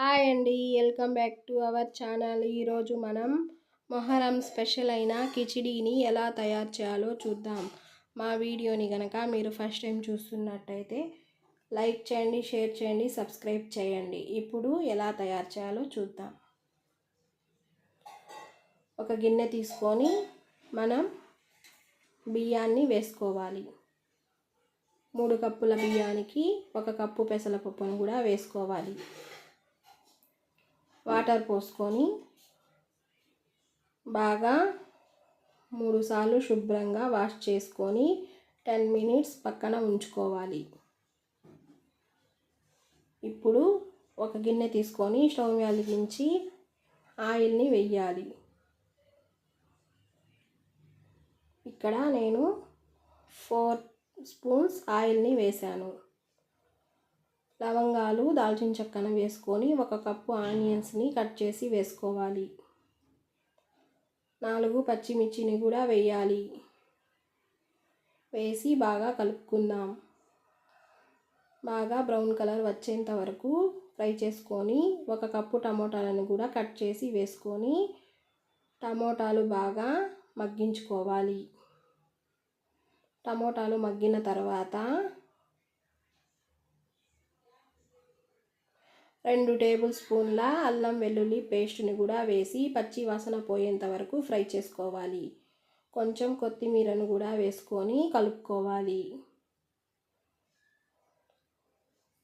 Hi అండి, welcome back to our channel. ఈరోజు మనం మొహరం స్పెషల్ అయిన కిచిడీని ఎలా తయారు చేయాలో చూద్దాం. మా వీడియోని కనుక మీరు ఫస్ట్ టైం చూస్తున్నట్టయితే లైక్ చేయండి, షేర్ చేయండి, సబ్స్క్రైబ్ చేయండి. ఇప్పుడు ఎలా తయారు చేయాలో చూద్దాం. ఒక గిన్నె తీసుకొని మనం బియ్యాన్ని వేసుకోవాలి. 3 కప్పుల బియ్యానికి 1 కప్పు పెసరపప్పును కూడా వేసుకోవాలి. వాటర్ పోసుకొని బాగా 3 సార్లు శుభ్రంగా వాష్ చేసుకొని 10 మినిట్స్ పక్కన ఉంచుకోవాలి. ఇప్పుడు ఒక గిన్నె తీసుకొని స్టవ్ వెలిగించి ఆయిల్ని వేయాలి. ఇక్కడ నేను 4 స్పూన్స్ ఆయిల్ని వేశాను. లవంగాలు, దాల్చిన చెక్కను వేసుకొని 1 కప్పు ఆనియన్స్ని కట్ చేసి వేసుకోవాలి. 4 పచ్చిమిర్చిని కూడా వేయాలి. వేసి బాగా కలుపుకుందాం. బాగా బ్రౌన్ కలర్ వచ్చేంత వరకు ఫ్రై చేసుకొని 1 కప్పు టమోటాలను కూడా కట్ చేసి వేసుకొని టమోటాలు బాగా మగ్గించుకోవాలి. టమోటాలు మగ్గిన తర్వాత 2 టేబుల్ స్పూన్ల అల్లం వెల్లుల్లి పేస్ట్ని కూడా వేసి పచ్చి వాసన పోయేంత వరకు ఫ్రై చేసుకోవాలి. కొంచెం కొత్తిమీరను కూడా వేసుకొని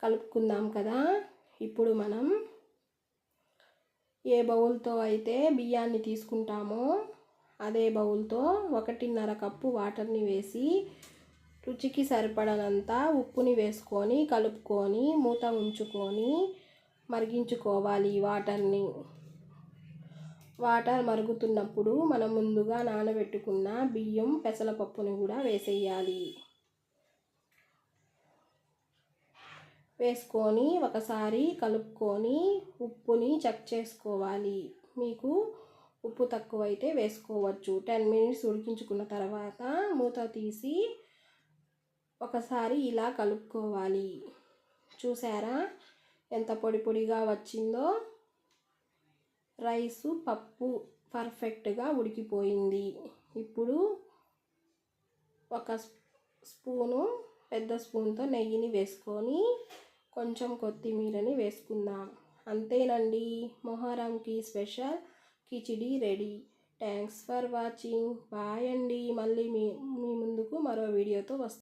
కలుపుకుందాం కదా. ఇప్పుడు మనం ఏ బౌల్తో అయితే బియ్యాన్ని తీసుకుంటామో అదే బౌల్తో 1.5 కప్పు వాటర్ని వేసి రుచికి సరిపడనంత ఉప్పుని వేసుకొని కలుపుకొని మూత ఉంచుకొని మరిగించుకోవాలి. వాటర్ మరుగుతున్నప్పుడు మనం ముందుగా నానబెట్టుకున్న బియ్యం, పెసరపప్పుని కూడా వేసేయాలి. వేసుకొని ఒకసారి కలుపుకొని ఉప్పుని చెక్ చేసుకోవాలి. మీకు ఉప్పు తక్కువైతే వేసుకోవచ్చు. 10 మినిట్స్ ఉడికించుకున్న తర్వాత మూత తీసి ఒకసారి ఇలా కలుపుకోవాలి. చూసారా ఎంత పొడి పొడిగా వచ్చిందో? రైసు, పప్పు పర్ఫెక్ట్గా ఉడికిపోయింది. ఇప్పుడు 1 స్పూను పెద్ద స్పూన్తో నెయ్యిని వేసుకొని కొంచెం కొత్తిమీరని వేసుకుందాం. అంతేనండి, మొహరంకి special khichdi ready. Thanks for watching. Bye అండి. మళ్ళీ మీ ముందుకు మరో వీడియోతో వస్తాను.